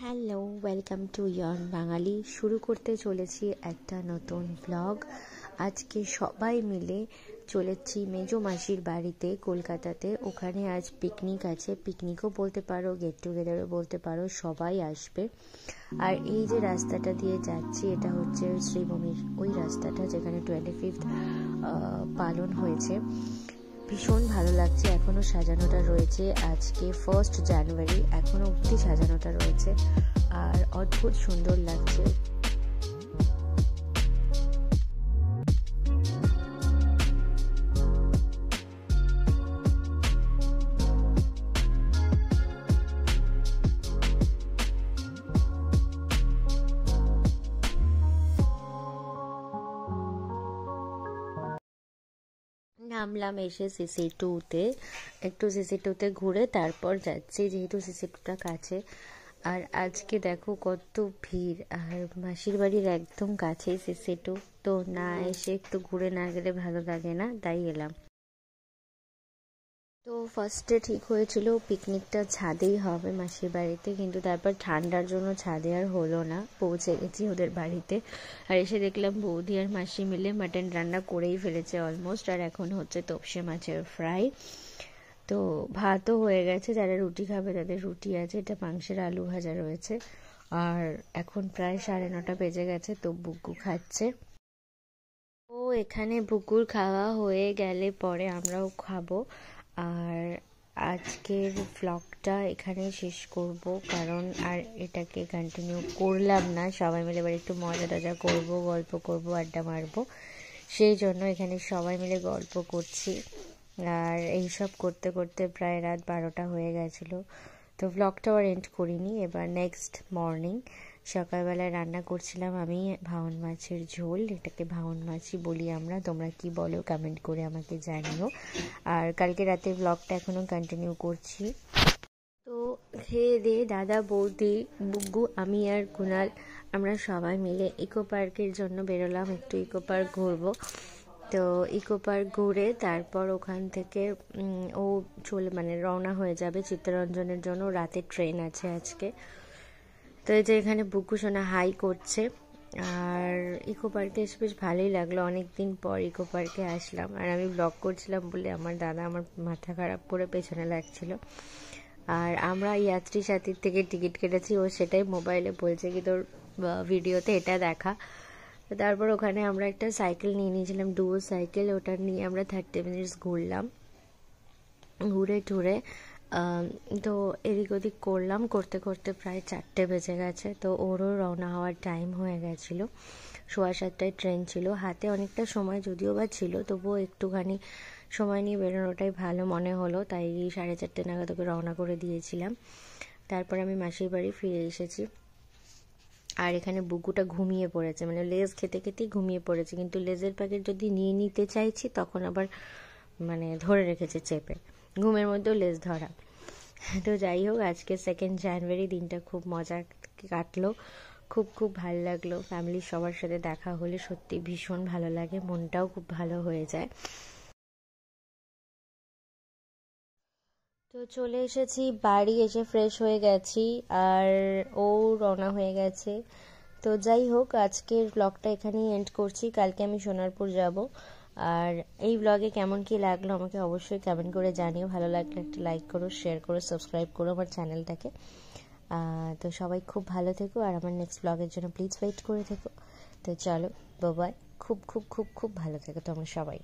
Hello, welcome to ইয়ন বাঙালি। শুরু করতে চলেছি একটা নতুন ব্লগ। আজকে সবাই মিলে চলেছি মেজো মাসির বাড়িতে কলকাতাতে। ওখানে আজ পিকনিক আছে, পিকনিকও বলতে পারো, গেট টুগেদারও বলতে পারো, সবাই আসবে। আর এই যে রাস্তাটা দিয়ে যাচ্ছি এটা হচ্ছে শ্রীভূমির ওই রাস্তাটা যেখানে 25th পালন হয়েছে। ভীষণ ভালো লাগছে, এখনো সাজানোটা রয়েছে। আজকে 1 জানুয়ারি, এখনো অবধি সাজানোটা রয়েছে আর অদ্ভুত সুন্দর লাগছে। নামলাম এসে CC2-তে, একটু CC2-তে ঘুরে তারপর যাচ্ছি, যেহেতু CC2টা কাছে। আর আজকে দেখো কত ভিড়, আর মাসির বাড়ির একদম কাছেই CC2, তো না এসে একটু ঘুরে না গেলে ভালো লাগে না, তাই এলাম। তো ফার্স্টে ঠিক হয়েছিল পিকনিকটা ছাদেই হবে মাসির বাড়িতে, কিন্তু তারপর ঠান্ডার জন্য ছাদে আর হলো না। পৌঁছে গেছি ওদের বাড়িতে আর এসে দেখলাম বৌদি আর মাসি মিলে মাটন রান্না করেই ফেলেছে অলমোস্ট। আর এখন হচ্ছে তোপসে মাছের ফ্রাই। তো ভাতও হয়ে গেছে, যারা রুটি খাবে তাদের রুটি আছে, এটা মাংসের আলু ভাজা রয়েছে। আর এখন প্রায় 9:30 বেজে গেছে, তো বুগু খাচ্ছে। ও এখানে বুকুর খাওয়া হয়ে গেলে পরে আমরাও খাবো। আর আজকের ভ্লগটা এখানে শেষ করব, কারণ আর এটাকে কন্টিনিউ করলাম না। সবাই মিলে এবার একটু মজা টজা করবো, গল্প করব, আড্ডা মারবো, সেই জন্য এখানে সবাই মিলে গল্প করছি। আর এইসব করতে করতে প্রায় রাত 12টা হয়ে গেছিলো। তো ভ্লগটাও আর এন্ড করিনি। এবার নেক্সট মর্নিং সকালবেলায় রান্না করছিলাম আমি ভাঙন মাছের ঝোল, এটাকে ভাঙন মাছই বলি আমরা, তোমরা কি বলো কমেন্ট করে আমাকে জানিও। আর কালকে রাতে ব্লগটা এখনো কন্টিনিউ করছি। তো খেয়ে দিয়ে দাদা, বৌদি, বুগ্গু, আমি আর কুনাল আমরা সবাই মিলে ইকো পার্কের জন্য বেরোলাম, একটু ইকো পার্ক ঘুরবো। তো ইকো পার্ক ঘুরে তারপর ওখান থেকে ও রওনা হয়ে যাবে চিত্তরঞ্জনের জন্য, রাতে ট্রেন আছে আজকে। তো এই যে এখানে বুকু সোনা হাই করছে। আর ইকো পার্কে এসে বেশ ভালোই লাগলো, অনেকদিন পর ইকো পার্কে আসলাম। আর আমি ব্লগ করছিলাম বলে আমার দাদা আমার মাথা খারাপ করে পেছনে লাগছিল। আর আমরা যাত্রী সাথীর থেকে টিকিট কেটেছি, ও সেটাই মোবাইলে বলছে কি তোর ভিডিওতে এটা দেখা। তারপর ওখানে আমরা একটা সাইকেল নিয়ে নিয়েছিলাম, ডুয়ো সাইকেল, ওটা নিয়ে আমরা 30 মিনিটস ঘুরলাম। ঘুরে টুরে তো এদিক ওদিক করলাম, করতে করতে প্রায় 4টে বেজে গেছে। তো ওরও রওনা হওয়ার টাইম হয়ে গেছিলো, 7:15টায় ট্রেন ছিল হাতে। অনেকটা সময় যদিও বা ছিল, তবুও একটুখানি সময় নিয়ে বেরোনোটাই ভালো মনে হলো, তাই 4:30 নাগাদ ওকে রওনা করে দিয়েছিলাম। তারপর আমি মাসির বাড়ি ফিরে এসেছি। আর এখানে বুকুটা ঘুমিয়ে পড়েছে, মানে লেজ খেতে খেতেই ঘুমিয়ে পড়েছে, কিন্তু লেজের প্যাকেট যদি নিয়ে নিতে চাইছি তখন আবার ধরে রেখেছে চেপে, ঘুমের মধ্যেও লেজ ধরা। তো যাই হোক, আজকে 2 জানুয়ারি দিনটা খুব মজা কাটলো, খুব খুব ভালো লাগলো। ফ্যামিলির সবার সাথে দেখা হলে সত্যি ভীষণ ভালো লাগে, মনটাও খুব ভালো হয়ে যায়। তো চলে এসেছি বাড়ি, এসে ফ্রেশ হয়ে গেছি আর ও রওনা হয়ে গেছে। তো যাই হোক, আজকের ব্লগটা এখানেই এন্ড করছি। কালকে আমি সোনারপুর যাব। আর এই ব্লগে কেমন কি লাগলো আমাকে অবশ্যই কমেন্ট করে জানিও। ভালো লাগলে একটা লাইক করো, শেয়ার করো, সাবস্ক্রাইব করো আমার চ্যানেলটাকে। তো সবাই খুব ভালো থেকো, আর আমার নেক্সট ব্লগের জন্য প্লিজ ওয়েট করে থেকো। তো চলো, বাই বাই। খুব খুব খুব খুব ভালো থেকো তোমরা সবাই।